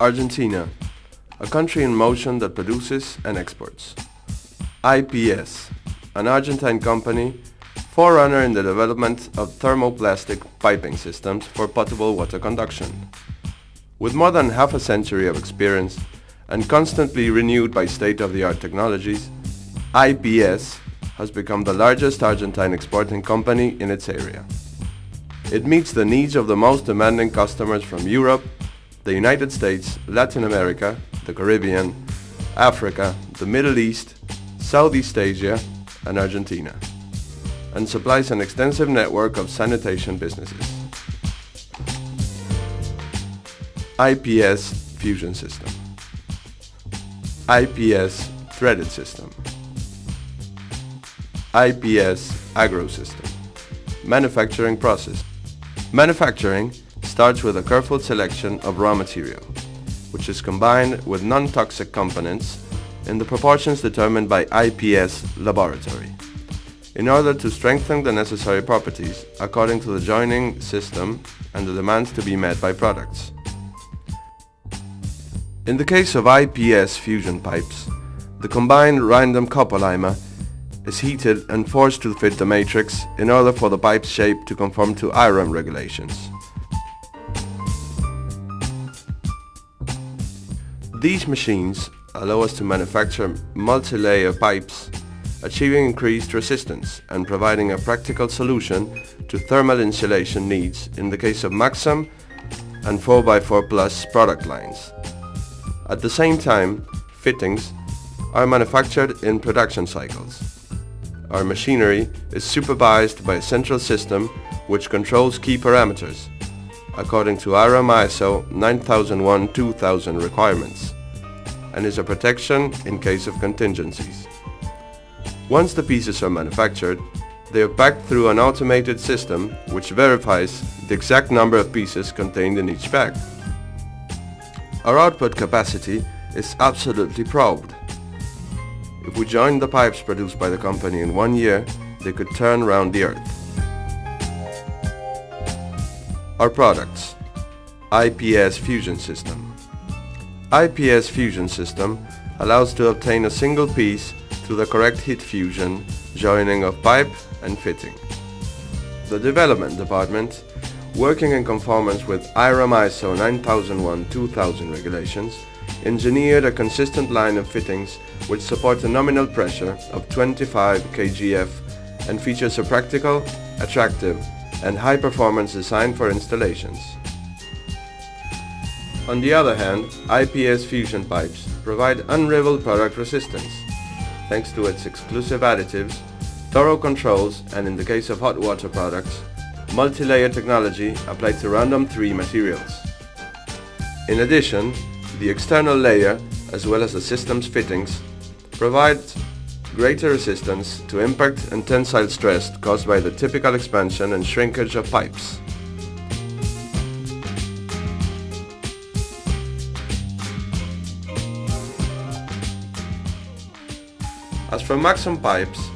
Argentina, a country in motion that produces and exports. IPS, an Argentine company, forerunner in the development of thermoplastic piping systems for potable water conduction. With more than half a century of experience and constantly renewed by state-of-the-art technologies, IPS has become the largest Argentine exporting company in its area. It meets the needs of the most demanding customers from Europe, the United States, Latin America, the Caribbean, Africa, the Middle East, Southeast Asia, and Argentina, and supplies an extensive network of sanitation businesses. IPS Fusion System, IPS Threaded System, IPS Agro System. Manufacturing process. Manufacturing starts with a careful selection of raw material, which is combined with non-toxic components in the proportions determined by IPS laboratory, in order to strengthen the necessary properties according to the joining system and the demands to be met by products. In the case of IPS fusion pipes, the combined random copolymer is heated and forced to fit the matrix in order for the pipe's shape to conform to IRAM regulations. These machines allow us to manufacture multi-layer pipes, achieving increased resistance and providing a practical solution to thermal insulation needs in the case of Maxim and 4x4 Plus product lines. At the same time, fittings are manufactured in production cycles. Our machinery is supervised by a central system which controls key parameters according to IRAM ISO 9001-2000 requirements and is a protection in case of contingencies. Once the pieces are manufactured, they are packed through an automated system which verifies the exact number of pieces contained in each pack. Our output capacity is absolutely probed. If we join the pipes produced by the company in 1 year, they could turn round the earth. Our products. IPS Fusion System. IPS Fusion System allows to obtain a single piece through the correct heat fusion, joining of pipe and fitting. The development department, working in conformance with IRAM ISO 9001-2000 regulations, engineered a consistent line of fittings which support a nominal pressure of 25 kgf and features a practical, attractive, and high-performance design for installations. On the other hand, IPS fusion pipes provide unrivaled product resistance, thanks to its exclusive additives, thorough controls, and in the case of hot water products, multi-layer technology applied to random 3 materials. In addition, the external layer, as well as the system's fittings, provides greater resistance to impact and tensile stress caused by the typical expansion and shrinkage of pipes. As for Maxim pipes,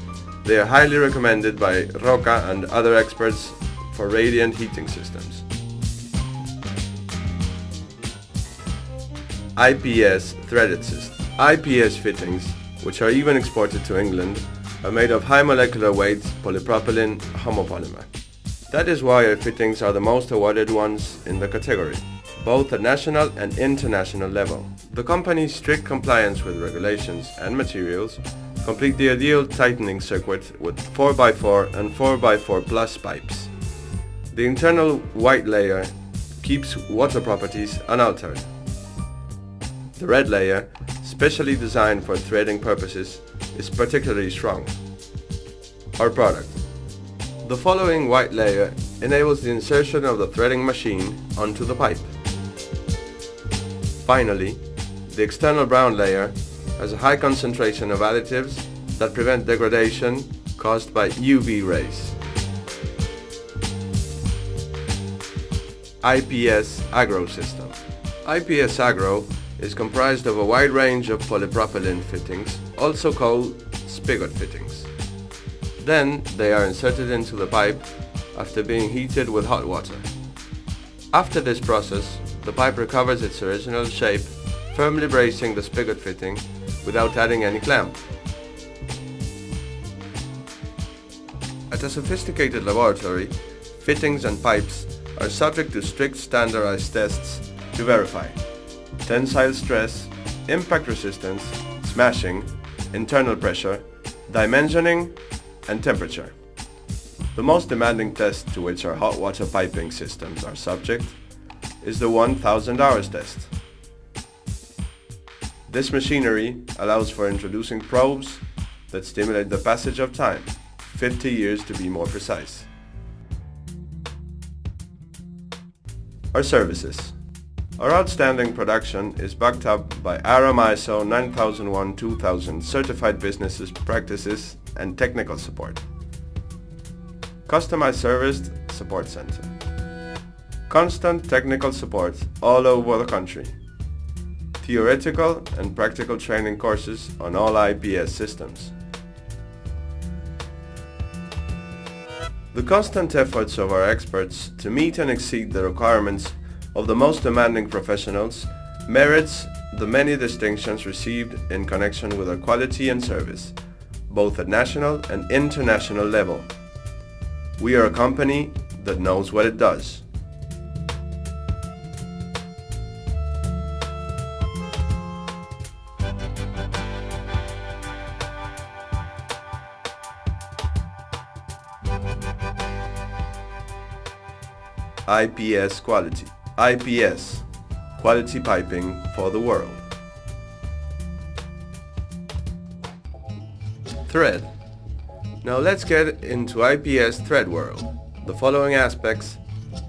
they are highly recommended by Roca and other experts for radiant heating systems. IPS Threaded System. IPS fittings, which are even exported to England, are made of high molecular weight polypropylene homopolymer. That is why our fittings are the most awarded ones in the category, both at national and international level. The company's strict compliance with regulations and materials complete the ideal tightening circuit with 4x4 and 4x4 Plus pipes. The internal white layer keeps water properties unaltered. The red layer, specially designed for threading purposes, is particularly strong. Our product. The following white layer enables the insertion of the threading machine onto the pipe. Finally, the external brown layer has a high concentration of additives that prevent degradation caused by UV rays. IPS Agro System. IPS Agro is comprised of a wide range of polypropylene fittings, also called spigot fittings. Then they are inserted into the pipe after being heated with hot water. After this process, the pipe recovers its original shape, firmly bracing the spigot fitting without adding any clamp. At a sophisticated laboratory, fittings and pipes are subject to strict standardized tests to verify tensile stress, impact resistance, smashing, internal pressure, dimensioning, and temperature. The most demanding test to which our hot water piping systems are subject is the 1000 hours test. This machinery allows for introducing probes that stimulate the passage of time, 50 years to be more precise. Our services. Our outstanding production is backed up by ARAM ISO 9001-2000 certified business practices and technical support. Customized serviced support center. Constant technical support all over the country. Theoretical and practical training courses on all IPS systems. The constant efforts of our experts to meet and exceed the requirements of the most demanding professionals merits the many distinctions received in connection with our quality and service, both at national and international level. We are a company that knows what it does. IPS quality. IPS, quality piping for the world. Thread. Now let's get into IPS thread world. The following aspects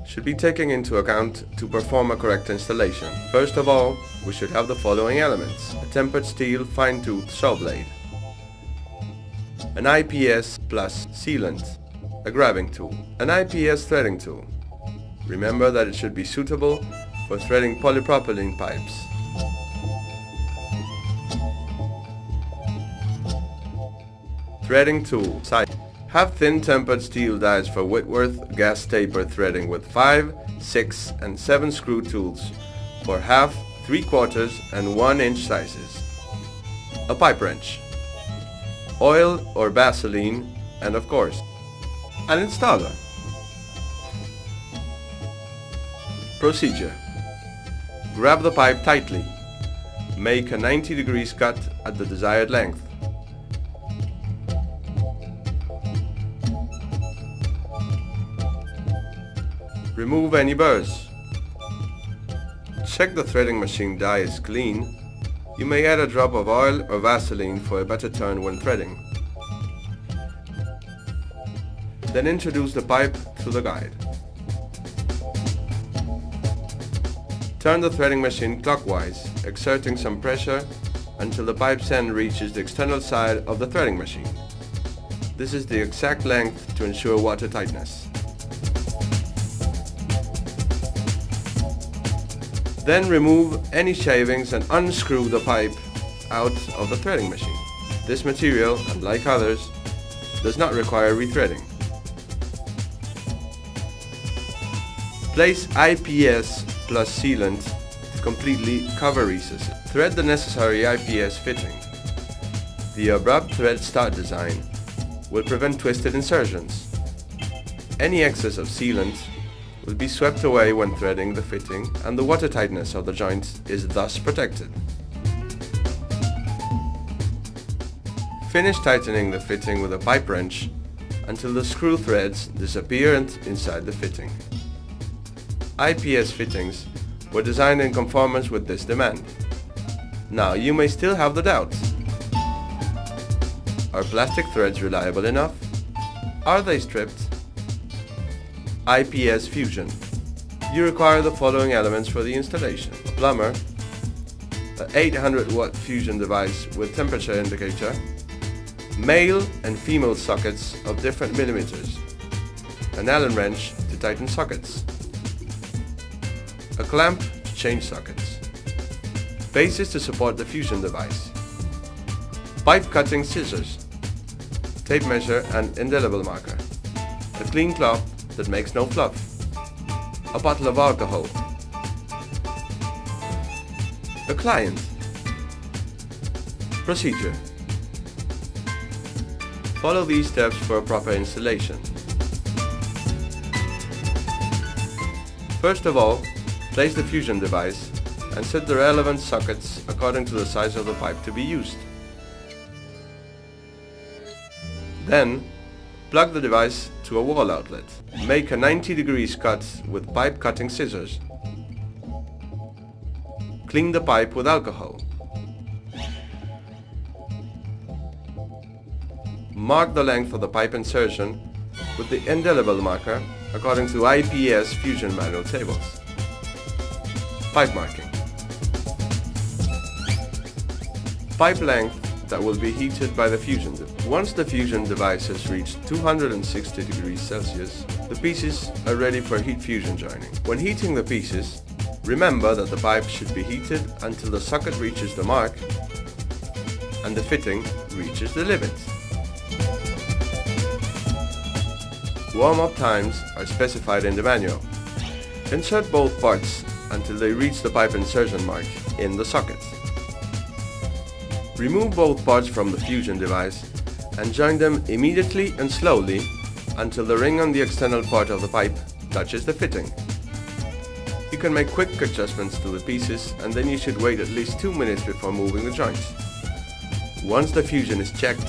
should be taken into account to perform a correct installation. First of all, we should have the following elements: a tempered steel fine-tooth saw blade, an IPS plus sealant, a grabbing tool, an IPS threading tool. Remember that it should be suitable for threading polypropylene pipes. Threading tool. Side. Have thin tempered steel dies for Whitworth gas taper threading with 5, 6 and 7 screw tools for half, 3/4 and 1 inch sizes. A pipe wrench. Oil or Vaseline, and of course, an installer. Procedure. Grab the pipe tightly. Make a 90 degrees cut at the desired length. Remove any burrs. Check the threading machine die is clean. You may add a drop of oil or Vaseline for a better turn when threading. Then introduce the pipe through the guide. Turn the threading machine clockwise, exerting some pressure until the pipe's end reaches the external side of the threading machine. This is the exact length to ensure water tightness. Then remove any shavings and unscrew the pipe out of the threading machine. This material, unlike others, does not require rethreading. Place IPS plus sealant to completely cover recesses. Thread the necessary IPS fitting. The abrupt thread start design will prevent twisted insertions. Any excess of sealant will be swept away when threading the fitting, and the water tightness of the joint is thus protected. Finish tightening the fitting with a pipe wrench until the screw threads disappear inside the fitting. IPS fittings were designed in conformance with this demand. Now you may still have the doubt. Are plastic threads reliable enough? Are they stripped? IPS fusion. You require the following elements for the installation: a plumber, an 800 watt fusion device with temperature indicator, male and female sockets of different millimeters, an Allen wrench to tighten sockets, a clamp to change sockets, bases to support the fusion device, pipe cutting scissors, tape measure and indelible marker, a clean cloth that makes no fluff, a bottle of alcohol, a client. Procedure. Follow these steps for a proper installation. First of all, place the fusion device and set the relevant sockets according to the size of the pipe to be used. Then, plug the device to a wall outlet. Make a 90 degrees cut with pipe cutting scissors. Clean the pipe with alcohol. Mark the length of the pipe insertion with the indelible marker according to IPS fusion manual tables. Pipe marking. Pipe length that will be heated by the fusion device. Once the fusion device has reached 260 degrees Celsius, the pieces are ready for heat fusion joining. When heating the pieces, remember that the pipe should be heated until the socket reaches the mark and the fitting reaches the limit. Warm-up times are specified in the manual. Insert both parts until they reach the pipe insertion mark in the socket. Remove both parts from the fusion device and join them immediately and slowly until the ring on the external part of the pipe touches the fitting. You can make quick adjustments to the pieces and then you should wait at least 2 minutes before moving the joints. Once the fusion is checked,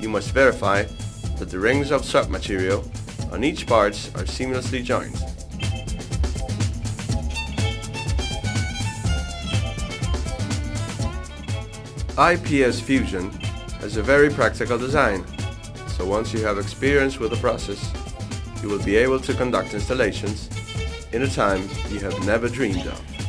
you must verify that the rings of submaterial on each part are seamlessly joined. IPS Fusion has a very practical design, so once you have experience with the process, you will be able to conduct installations in a time you have never dreamed of.